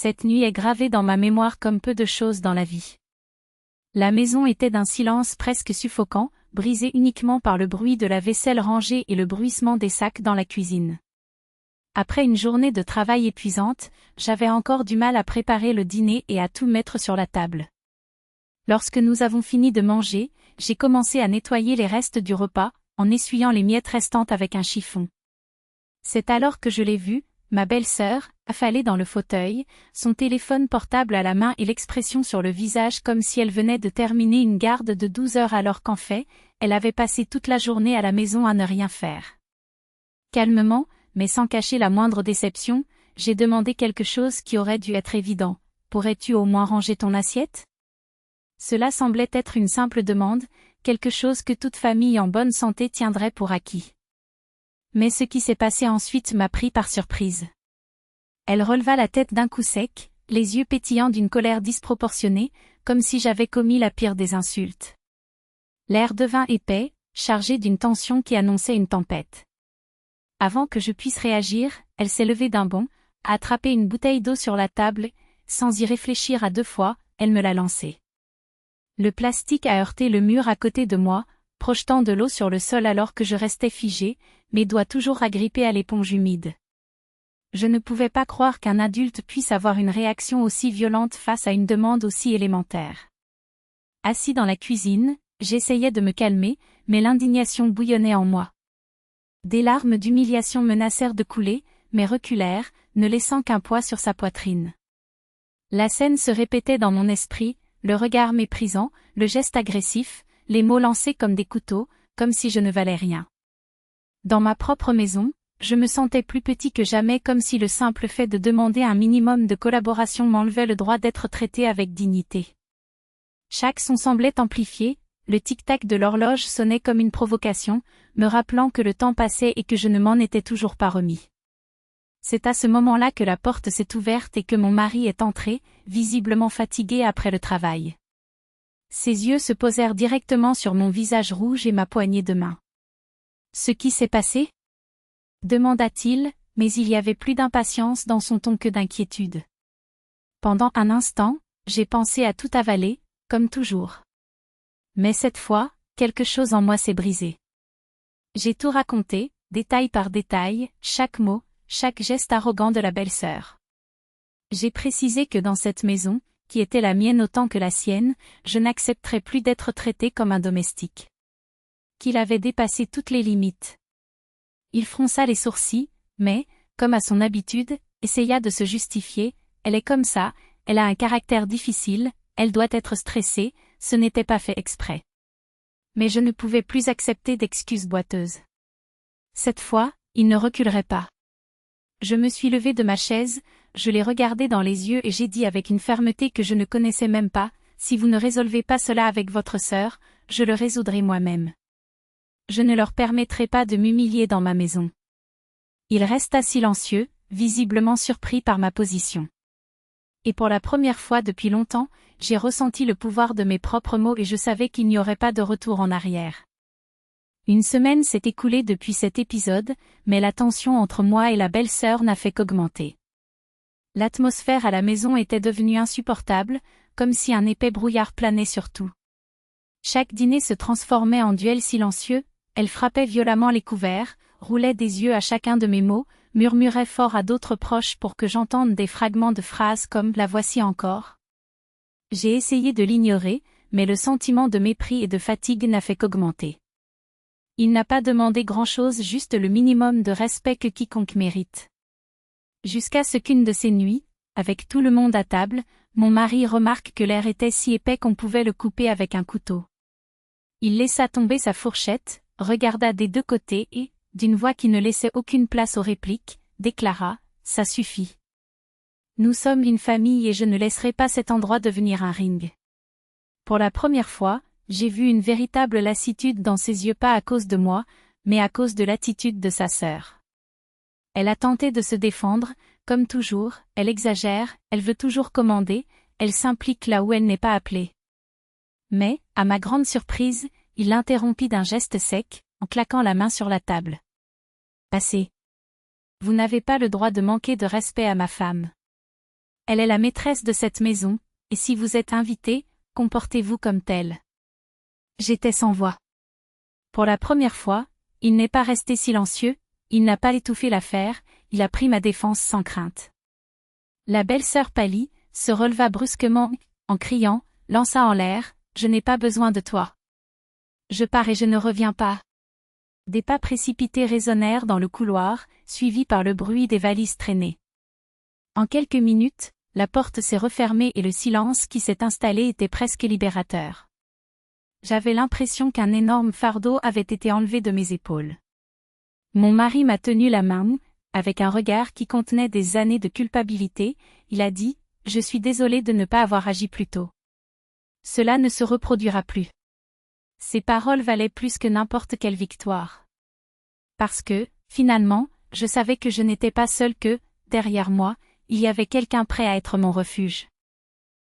Cette nuit est gravée dans ma mémoire comme peu de choses dans la vie. La maison était d'un silence presque suffocant, brisé uniquement par le bruit de la vaisselle rangée et le bruissement des sacs dans la cuisine. Après une journée de travail épuisante, j'avais encore du mal à préparer le dîner et à tout mettre sur la table. Lorsque nous avons fini de manger, j'ai commencé à nettoyer les restes du repas, en essuyant les miettes restantes avec un chiffon. C'est alors que je l'ai vue, ma belle-sœur, affalée dans le fauteuil, son téléphone portable à la main et l'expression sur le visage comme si elle venait de terminer une garde de 12 heures alors qu'en fait, elle avait passé toute la journée à la maison à ne rien faire. Calmement, mais sans cacher la moindre déception, j'ai demandé quelque chose qui aurait dû être évident. Pourrais-tu au moins ranger ton assiette? Cela semblait être une simple demande, quelque chose que toute famille en bonne santé tiendrait pour acquis. Mais ce qui s'est passé ensuite m'a pris par surprise. Elle releva la tête d'un coup sec, les yeux pétillants d'une colère disproportionnée, comme si j'avais commis la pire des insultes. L'air devint épais, chargé d'une tension qui annonçait une tempête. Avant que je puisse réagir, elle s'est levée d'un bond, a attrapé une bouteille d'eau sur la table, sans y réfléchir à deux fois, elle me l'a lancée. Le plastique a heurté le mur à côté de moi, projetant de l'eau sur le sol alors que je restais figée, mes doigts toujours agrippés à l'éponge humide. Je ne pouvais pas croire qu'un adulte puisse avoir une réaction aussi violente face à une demande aussi élémentaire. Assis dans la cuisine, j'essayais de me calmer, mais l'indignation bouillonnait en moi. Des larmes d'humiliation menacèrent de couler, mais reculèrent, ne laissant qu'un poids sur sa poitrine. La scène se répétait dans mon esprit, le regard méprisant, le geste agressif, les mots lancés comme des couteaux, comme si je ne valais rien. Dans ma propre maison, je me sentais plus petit que jamais comme si le simple fait de demander un minimum de collaboration m'enlevait le droit d'être traité avec dignité. Chaque son semblait amplifié, le tic-tac de l'horloge sonnait comme une provocation, me rappelant que le temps passait et que je ne m'en étais toujours pas remis. C'est à ce moment-là que la porte s'est ouverte et que mon mari est entré, visiblement fatigué après le travail. Ses yeux se posèrent directement sur mon visage rouge et ma poignée de main. « Ce qui s'est passé ?» demanda-t-il, mais il y avait plus d'impatience dans son ton que d'inquiétude. Pendant un instant, j'ai pensé à tout avaler, comme toujours. Mais cette fois, quelque chose en moi s'est brisé. J'ai tout raconté, détail par détail, chaque mot, chaque geste arrogant de la belle-sœur. J'ai précisé que dans cette maison, qui était la mienne autant que la sienne, je n'accepterais plus d'être traité comme un domestique. Qu'il avait dépassé toutes les limites. Il fronça les sourcils, mais, comme à son habitude, essaya de se justifier, elle est comme ça, elle a un caractère difficile, elle doit être stressée, ce n'était pas fait exprès. Mais je ne pouvais plus accepter d'excuses boiteuses. Cette fois, il ne reculerait pas. Je me suis levée de ma chaise, je l'ai regardé dans les yeux et j'ai dit avec une fermeté que je ne connaissais même pas, si vous ne résolvez pas cela avec votre sœur, je le résoudrai moi-même. Je ne leur permettrai pas de m'humilier dans ma maison. Il resta silencieux, visiblement surpris par ma position. Et pour la première fois depuis longtemps, j'ai ressenti le pouvoir de mes propres mots et je savais qu'il n'y aurait pas de retour en arrière. Une semaine s'est écoulée depuis cet épisode, mais la tension entre moi et la belle-sœur n'a fait qu'augmenter. L'atmosphère à la maison était devenue insupportable, comme si un épais brouillard planait sur tout. Chaque dîner se transformait en duel silencieux, elle frappait violemment les couverts, roulait des yeux à chacun de mes mots, murmurait fort à d'autres proches pour que j'entende des fragments de phrases comme « la voici encore ». J'ai essayé de l'ignorer, mais le sentiment de mépris et de fatigue n'a fait qu'augmenter. Il n'a pas demandé grand-chose, juste le minimum de respect que quiconque mérite. Jusqu'à ce qu'une de ces nuits, avec tout le monde à table, mon mari remarque que l'air était si épais qu'on pouvait le couper avec un couteau. Il laissa tomber sa fourchette, regarda des deux côtés et, d'une voix qui ne laissait aucune place aux répliques, déclara « Ça suffit. Nous sommes une famille et je ne laisserai pas cet endroit devenir un ring. » Pour la première fois, j'ai vu une véritable lassitude dans ses yeux, pas à cause de moi, mais à cause de l'attitude de sa sœur. Elle a tenté de se défendre, comme toujours, elle exagère, elle veut toujours commander, elle s'implique là où elle n'est pas appelée. Mais, à ma grande surprise, il l'interrompit d'un geste sec, en claquant la main sur la table. « Passez. Vous n'avez pas le droit de manquer de respect à ma femme. » Elle est la maîtresse de cette maison, et si vous êtes invité, comportez-vous comme tel. J'étais sans voix. Pour la première fois, il n'est pas resté silencieux, il n'a pas étouffé l'affaire, il a pris ma défense sans crainte. La belle-sœur pâlit, se releva brusquement, en criant, lança en l'air, « Je n'ai pas besoin de toi. Je pars et je ne reviens pas. » Des pas précipités résonnèrent dans le couloir, suivis par le bruit des valises traînées. En quelques minutes, la porte s'est refermée et le silence qui s'est installé était presque libérateur. J'avais l'impression qu'un énorme fardeau avait été enlevé de mes épaules. Mon mari m'a tenu la main, avec un regard qui contenait des années de culpabilité, il a dit, « Je suis désolé de ne pas avoir agi plus tôt. Cela ne se reproduira plus. » Ces paroles valaient plus que n'importe quelle victoire. Parce que, finalement, je savais que je n'étais pas seule que, derrière moi, il y avait quelqu'un prêt à être mon refuge.